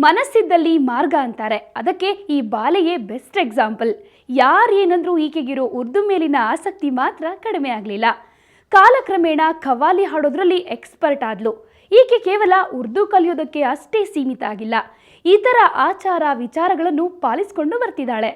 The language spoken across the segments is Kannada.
ಮನಸ್ಸಿದ್ದಲ್ಲಿ ಮಾರ್ಗ ಅಂತಾರೆ. ಅದಕ್ಕೆ ಈ ಬಾಲೆಯೇ ಬೆಸ್ಟ್ ಎಕ್ಸಾಂಪಲ್. ಯಾರೇನಂದ್ರೂ ಈಕೆಗಿರೋ ಉರ್ದು ಮೇಲಿನ ಆಸಕ್ತಿ ಮಾತ್ರ ಕಡಿಮೆ ಆಗಲಿಲ್ಲ. ಕಾಲಕ್ರಮೇಣ ಖವಾಲಿ ಹಾಡೋದ್ರಲ್ಲಿ ಎಕ್ಸ್ಪರ್ಟ್ ಆದ್ಲು. ಈಕೆ ಕೇವಲ ಉರ್ದು ಕಲಿಯೋದಕ್ಕೆ ಅಷ್ಟೇ ಸೀಮಿತ ಆಗಿಲ್ಲ, ಇತರ ಆಚಾರ ವಿಚಾರಗಳನ್ನು ಪಾಲಿಸಿಕೊಂಡು ಬರ್ತಿದ್ದಾಳೆ.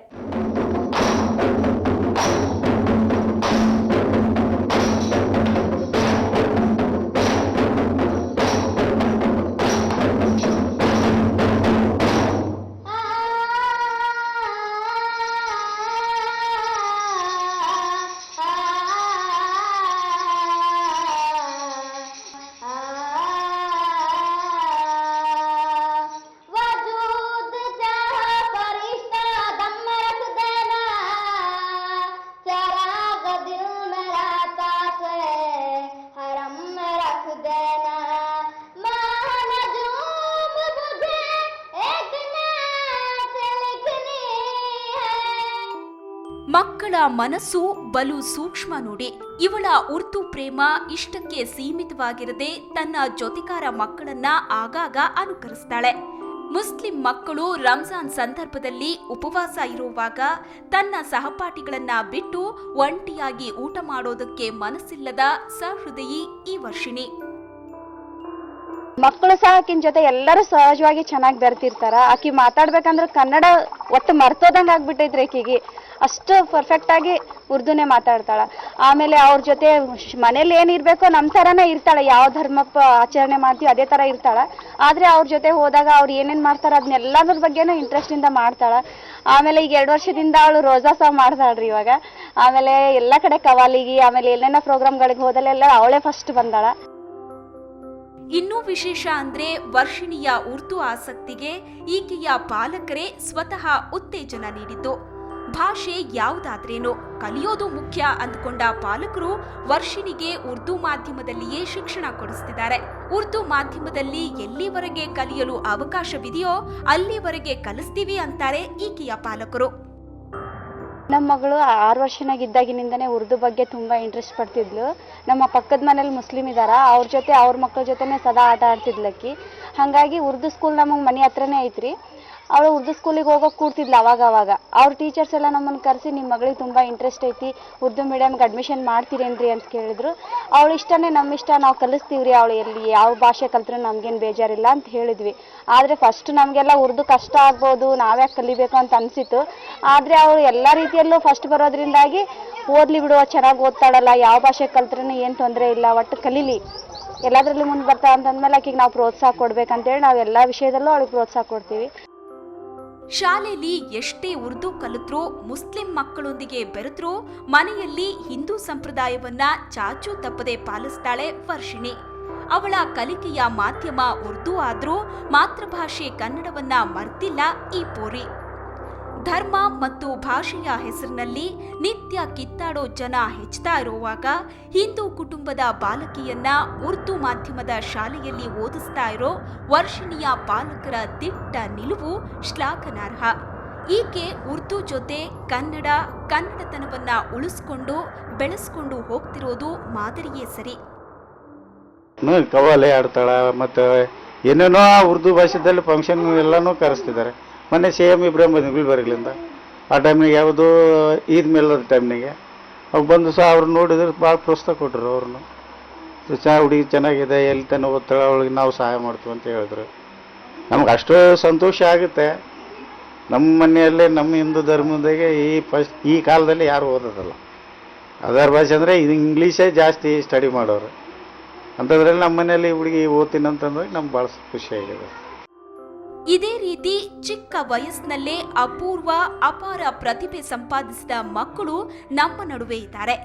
ಮಕ್ಕಳ ಮನಸ್ಸು ಬಲು ಸೂಕ್ಷ್ಮ ನೋಡಿ. ಇವಳ ಉರ್ದು ಪ್ರೇಮ ಇಷ್ಟಕ್ಕೆ ಸೀಮಿತವಾಗಿರದೆ ತನ್ನ ಜೊತೆಗಾರ ಮಕ್ಕಳನ್ನ ಆಗಾಗ ಅನುಕರಿಸ್ತಾಳೆ. ಮುಸ್ಲಿಂ ಮಕ್ಕಳು ರಂಜಾನ್ ಸಂದರ್ಭದಲ್ಲಿ ಉಪವಾಸ ಇರುವಾಗ ತನ್ನ ಸಹಪಾಠಿಗಳನ್ನ ಬಿಟ್ಟು ಒಂಟಿಯಾಗಿ ಊಟ ಮಾಡೋದಕ್ಕೆ ಮನಸ್ಸಿಲ್ಲದ ಸಹೃದಯಿ ಈ ವರ್ಷಿಣಿ. ಮಕ್ಕಳು ಸಹ ಆಕಿನ ಜೊತೆ ಎಲ್ಲರೂ ಸಹಜವಾಗಿ ಚೆನ್ನಾಗಿ ಬೆರ್ತಿರ್ತಾರ. ಆಕಿ ಮಾತಾಡ್ಬೇಕಂದ್ರೆ ಕನ್ನಡ ಒಟ್ಟು ಮರ್ತೋದಂಗೆ ಆಗ್ಬಿಟ್ಟೈತ್ರಿ. ಆಕಿಗೆ ಅಷ್ಟು ಪರ್ಫೆಕ್ಟ್ ಆಗಿ ಉರ್ದುನೇ ಮಾತಾಡ್ತಾಳ. ಆಮೇಲೆ ಅವ್ರ ಜೊತೆ ಮನೇಲಿ ಏನಿರ್ಬೇಕೋ ನಮ್ಮ ಥರನೇ ಇರ್ತಾಳೆ. ಯಾವ ಧರ್ಮ ಆಚರಣೆ ಮಾಡ್ತೀವಿ ಅದೇ ಥರ ಇರ್ತಾಳ. ಆದರೆ ಅವ್ರ ಜೊತೆ ಹೋದಾಗ ಅವ್ರು ಏನೇನು ಮಾಡ್ತಾರೆ ಅದನ್ನೆಲ್ಲದ್ರ ಬಗ್ಗೆನೂ ಇಂಟ್ರೆಸ್ಟಿಂದ ಮಾಡ್ತಾಳೆ. ಆಮೇಲೆ ಈಗ 2 ವರ್ಷದಿಂದ ಅವಳು ರೋಜಾ ಸಹ ಮಾಡ್ತಾಳ್ರಿ ಇವಾಗ. ಆಮೇಲೆ ಎಲ್ಲ ಕಡೆ ಕವಾಲಿಗೆ ಆಮೇಲೆ ಎಲ್ಲೇನೋ ಪ್ರೋಗ್ರಾಮ್ಗಳಿಗೆ ಹೋದಲ್ಲೆಲ್ಲ ಅವಳೇ ಫಸ್ಟ್ ಬಂದಾಳ. ಇನ್ನೂ ವಿಶೇಷ ಅಂದ್ರೆ ವರ್ಷಿಣಿಯ ಉರ್ದು ಆಸಕ್ತಿಗೆ ಈಕೆಯ ಪಾಲಕರೇ ಸ್ವತಃ ಉತ್ತೇಜನ ನೀಡಿದ್ದು. ಭಾಷೆ ಯಾವುದಾದ್ರೇನು ಕಲಿಯೋದು ಮುಖ್ಯ ಅಂದ್ಕೊಂಡ ಪಾಲಕರು ವರ್ಷಿಣಿಗೆ ಉರ್ದು ಮಾಧ್ಯಮದಲ್ಲಿಯೇ ಶಿಕ್ಷಣ ಕೊಡಿಸ್ತಿದ್ದಾರೆ. ಉರ್ದು ಮಾಧ್ಯಮದಲ್ಲಿ ಎಲ್ಲಿವರೆಗೆ ಕಲಿಯಲು ಅವಕಾಶವಿದೆಯೋ ಅಲ್ಲಿವರೆಗೆ ಕಲಿಸ್ತೀವಿ ಅಂತಾರೆ ಈಕೆಯ ಪಾಲಕರು. ನಮ್ಮ ಮಗಳು 6 ವರ್ಷನಾಗಿದ್ದಾಗಿನಿಂದನೇ ಉರ್ದು ಬಗ್ಗೆ ತುಂಬಾ ಇಂಟ್ರೆಸ್ಟ್ ಪಡ್ತಿದ್ಲು. ನಮ್ಮ ಪಕ್ಕದ ಮನೇಲಿ ಮುಸ್ಲಿಂ ಇದಾರ, ಅವ್ರ ಜೊತೆ ಅವ್ರ ಮಕ್ಕಳ ಜೊತೆನೆ ಸದಾ ಆಟ ಆಡ್ತಿದ್ಲಕ್ಕಿ. ಹಾಗಾಗಿ ಉರ್ದು ಸ್ಕೂಲ್ ನಮಗೆ ಮನೆ ಹತ್ರನೇ ಐತ್ರಿ. ಅವಳು ಉರ್ದು ಸ್ಕೂಲಿಗೆ ಹೋಗೋಕೆ ಕೂಡ್ತಿದ್ಲು ಅವಾಗ. ಅವ್ರ ಟೀಚರ್ಸ್ ಎಲ್ಲ ನಮ್ಮನ್ನು ಕರೆಸಿ ನಿಮ್ಮ ಮಗಳಿಗೆ ತುಂಬ ಇಂಟ್ರೆಸ್ಟ್ ಐತಿ, ಉರ್ದು ಮೀಡಿಯಮ್ಗೆ ಅಡ್ಮಿಷನ್ ಮಾಡ್ತೀರೇನ್ರಿ ಅಂತ ಕೇಳಿದ್ರು. ಅವಳು ಇಷ್ಟನೇ ನಮ್ಮ ಇಷ್ಟ, ನಾವು ಕಲಿಸ್ತೀವ್ರಿ, ಅವಳು ಎಲ್ಲಿ ಯಾವ ಭಾಷೆ ಕಲ್ತ್ರೂ ನಮ್ಗೇನು ಬೇಜಾರಿಲ್ಲ ಅಂತ ಹೇಳಿದ್ವಿ. ಆದರೆ ಫಸ್ಟ್ ನಮಗೆಲ್ಲ ಉರ್ದು ಕಷ್ಟ ಆಗ್ಬೋದು, ನಾವ್ಯಾಕೆ ಕಲಿಬೇಕು ಅಂತ ಅನಿಸಿತು. ಆದರೆ ಅವಳು ಎಲ್ಲ ರೀತಿಯಲ್ಲೂ ಫಸ್ಟ್ ಬರೋದ್ರಿಂದಾಗಿ ಓದ್ಲಿ ಬಿಡುವ, ಚೆನ್ನಾಗಿ ಓದ್ತಾಳಲ್ಲ, ಯಾವ ಭಾಷೆ ಕಲ್ತ್ರೂ ಏನು ತೊಂದರೆ ಇಲ್ಲ, ಒಟ್ಟು ಕಲೀಲಿ, ಎಲ್ಲದರಲ್ಲೂ ಮುಂದೆ ಬರ್ತಾ ಅಂತಂದ್ಮೇಲೆ ಆಕೆಗೆ ನಾವು ಪ್ರೋತ್ಸಾಹ ಕೊಡ್ಬೇಕಂತೇಳಿ ನಾವು ಎಲ್ಲ ವಿಷಯದಲ್ಲೂ ಅವಳಿಗೆ ಪ್ರೋತ್ಸಾಹ ಕೊಡ್ತೀವಿ. ಶಾಲೆಯಲ್ಲಿ ಎಷ್ಟೇ ಉರ್ದು ಕಲಿತ್ರೂ ಮುಸ್ಲಿಂ ಮಕ್ಕಳೊಂದಿಗೆ ಬೆರೆತ್ರೂ ಮನೆಯಲ್ಲಿ ಹಿಂದೂ ಸಂಪ್ರದಾಯವನ್ನ ಚಾಚೂ ತಪ್ಪದೆ ಪಾಲಿಸ್ತಾಳೆ ವರ್ಷಿಣಿ. ಅವಳ ಕಲಿಕೆಯ ಮಾಧ್ಯಮ ಉರ್ದು ಆದ್ರೂ ಮಾತೃಭಾಷೆ ಕನ್ನಡವನ್ನ ಮರ್ತಿಲ್ಲ ಈ ಪೋರಿ. ಧರ್ಮ ಮತ್ತು ಭಾಷೆಯ ಹೆಸರಿನಲ್ಲಿ ನಿತ್ಯ ಕಿತ್ತಾಡೋ ಜನ ಹೆಚ್ಚುತ್ತಾ ಇರುವಾಗ ಹಿಂದೂ ಕುಟುಂಬದ ಬಾಲಕಿಯನ್ನ ಉರ್ದು ಮಾಧ್ಯಮದ ಶಾಲೆಯಲ್ಲಿ ಓದಿಸ್ತಾ ಇರೋ ವರ್ಷಿಣಿಯ ಪಾಲಕರ ದಿಟ್ಟ ನಿಲುವು ಶ್ಲಾಘನಾರ್ಹ. ಈಕೆ ಉರ್ದು ಜೊತೆ ಕನ್ನಡತನವನ್ನ ಉಳಿಸ್ಕೊಂಡು ಬೆಳೆಸ್ಕೊಂಡು ಹೋಗ್ತಿರೋದು ಮಾದರಿಯೇ ಸರಿ. ಕವಾಲೆ ಆಡ್ತಾಳ, ಮತ್ತೆ ಏನೇನೋ ಉರ್ದು ಭಾಷೆದಲ್ಲಿ ಫಂಕ್ಷನ್ ಎಲ್ಲಾನು ಕರೆಸ್ತಿದ್ದಾರೆ. ಮೊನ್ನೆ CM ಇಬ್ರಾಹಿಂ ಬಂದು ಗುಲ್ಬರ್ಗಲಿಂದ, ಆ ಟೈಮ್ನಾಗ ಯಾವುದು ಈದ್ ಮೇಲದ ಟೈಮ್ನಾಗೆ ಅವ್ರು ಬಂದು ಸಹ ಅವ್ರು ನೋಡಿದ್ರೆ ಭಾಳ ಪ್ರೋತ್ಸಾಹ ಕೊಟ್ಟರು. ಅವ್ರನ್ನು ಹುಡುಗಿ ಚೆನ್ನಾಗಿದೆ, ಎಲ್ಲಿ ತನಕ ಓದ್ತಾಳೆ, ಅವಳಿಗೆ ನಾವು ಸಹಾಯ ಮಾಡ್ತೀವಿ ಅಂತ ಹೇಳಿದ್ರು. ನಮ್ಗೆ ಅಷ್ಟು ಸಂತೋಷ ಆಗುತ್ತೆ. ನಮ್ಮ ಮನೆಯಲ್ಲೇ ನಮ್ಮ ಹಿಂದೂ ಧರ್ಮದಾಗೆ ಈ ಕಾಲದಲ್ಲಿ ಯಾರು ಓದೋದಲ್ಲ. ಅದರ್ ಭಾಷೆ ಅಂದರೆ ಇದು ಇಂಗ್ಲೀಷೇ ಜಾಸ್ತಿ ಸ್ಟಡಿ ಮಾಡೋರು. ಅಂಥದ್ರಲ್ಲಿ ನಮ್ಮ ಮನೆಯಲ್ಲಿ ಹುಡುಗಿ ಓದ್ತೀನಿ ಅಂತಂದ್ರೆ ನಮ್ಗೆ ಭಾಳ ಖುಷಿಯಾಗಿದೆ. ಇದೇ ರೀತಿ ಚಿಕ್ಕ ವಯಸ್ಸಿನಲ್ಲೇ ಅಪಾರ ಪ್ರತಿಭೆ ಸಂಪಾದಿಸಿದ ಮಕ್ಕಳು ನಮ್ಮ ನಡುವೆ ಇದ್ದಾರೆ.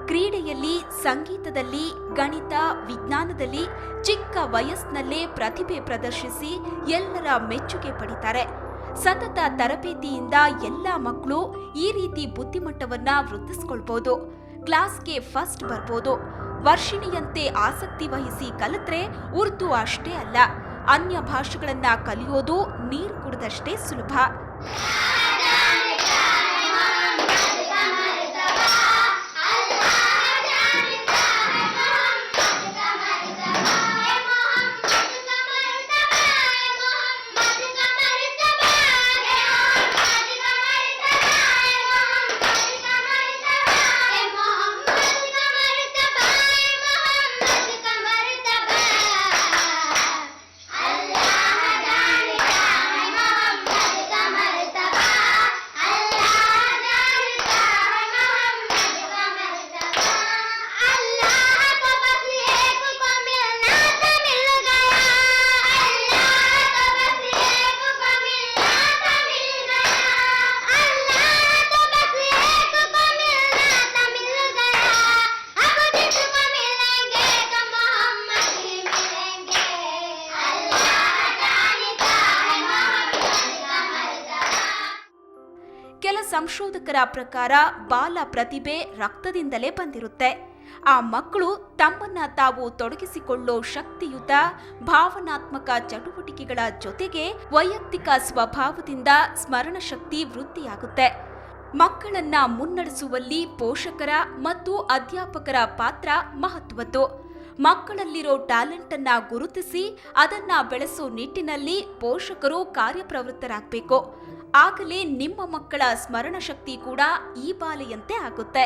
ಕ್ರೀಡೆಯಲ್ಲಿ, ಸಂಗೀತದಲ್ಲಿ, ಗಣಿತ, ವಿಜ್ಞಾನದಲ್ಲಿ ಚಿಕ್ಕ ವಯಸ್ಸಿನಲ್ಲೇ ಪ್ರತಿಭೆ ಪ್ರದರ್ಶಿಸಿ ಎಲ್ಲರ ಮೆಚ್ಚುಗೆ ಪಡಿತಾರೆ. ಸತತ ತರಬೇತಿಯಿಂದ ಎಲ್ಲ ಮಕ್ಕಳು ಈ ರೀತಿ ಬುದ್ಧಿಮಟ್ಟವನ್ನ ವೃದ್ಧಿಸ್ಕೊಳ್ಬಹುದು. ಕ್ಲಾಸ್ಗೆ ಫಸ್ಟ್ ಬರ್ಬೋದು. ವರ್ಷಿಣಿಯಂತೆ ಆಸಕ್ತಿ ವಹಿಸಿ ಕಲಿತ್ರೆ ಉರ್ದು ಅಷ್ಟೇ ಅಲ್ಲ, ಅನ್ಯ ಭಾಷೆಗಳನ್ನ ಕಲಿಯೋದು ನೀರು ಕುಡಿದಷ್ಟೇ ಸುಲಭ. ಸಂಶೋಧಕರ ಪ್ರಕಾರ ಬಾಲ ಪ್ರತಿಭೆ ರಕ್ತದಿಂದಲೇ ಬಂದಿರುತ್ತೆ. ಆ ಮಕ್ಕಳು ತಮ್ಮನ್ನ ತಾವು ತೊಡಗಿಸಿಕೊಳ್ಳೋ ಶಕ್ತಿಯುತ ಭಾವನಾತ್ಮಕ ಚಟುವಟಿಕೆಗಳ ಜೊತೆಗೆ ವೈಯಕ್ತಿಕ ಸ್ವಭಾವದಿಂದ ಸ್ಮರಣ ಶಕ್ತಿ ವೃದ್ಧಿಯಾಗುತ್ತೆ. ಮಕ್ಕಳನ್ನ ಮುನ್ನಡೆಸುವಲ್ಲಿ ಪೋಷಕರ ಮತ್ತು ಅಧ್ಯಾಪಕರ ಪಾತ್ರ ಮಹತ್ವದ್ದು. ಮಕ್ಕಳಲ್ಲಿರೋ ಟ್ಯಾಲೆಂಟ್ ಅನ್ನ ಗುರುತಿಸಿ ಅದನ್ನ ಬೆಳೆಸೋ ನಿಟ್ಟಿನಲ್ಲಿ ಪೋಷಕರು ಕಾರ್ಯಪ್ರವೃತ್ತರಾಗಬೇಕು. ಆಗಲೇ ನಿಮ್ಮ ಮಕ್ಕಳ ಸ್ಮರಣ ಶಕ್ತಿ ಕೂಡ ಈ ಬಾಲೆಯಂತೆ ಆಗುತ್ತೆ.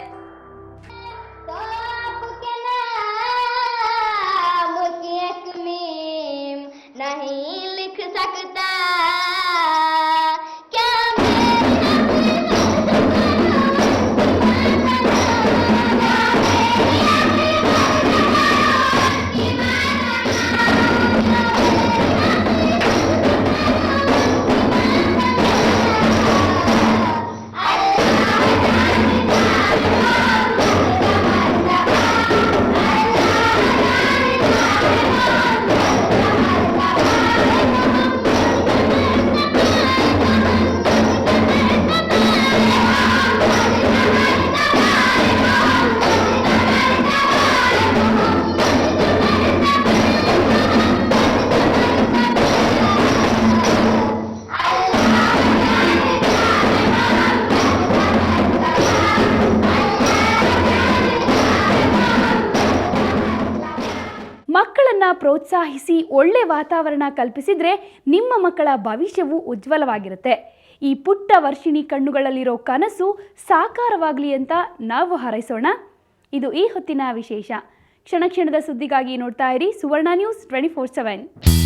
ಮಕ್ಕಳನ್ನ ಪ್ರೋತ್ಸಾಹಿಸಿ ಒಳ್ಳೆ ವಾತಾವರಣ ಕಲ್ಪಿಸಿದ್ರೆ ನಿಮ್ಮ ಮಕ್ಕಳ ಭವಿಷ್ಯವು ಉಜ್ವಲವಾಗಿರುತ್ತೆ. ಈ ಪುಟ್ಟ ವರ್ಷಿಣಿ ಕಣ್ಣುಗಳಲ್ಲಿರೋ ಕನಸು ಸಾಕಾರವಾಗಲಿ ಅಂತ ನಾವು ಹಾರೈಸೋಣ. ಇದು ಈ ಹೊತ್ತಿನ ವಿಶೇಷ. ಕ್ಷಣ ಕ್ಷಣದ ಸುದ್ದಿಗಾಗಿ ನೋಡ್ತಾ ಇರಿ ಸುವರ್ಣ ನ್ಯೂಸ್ 24/7.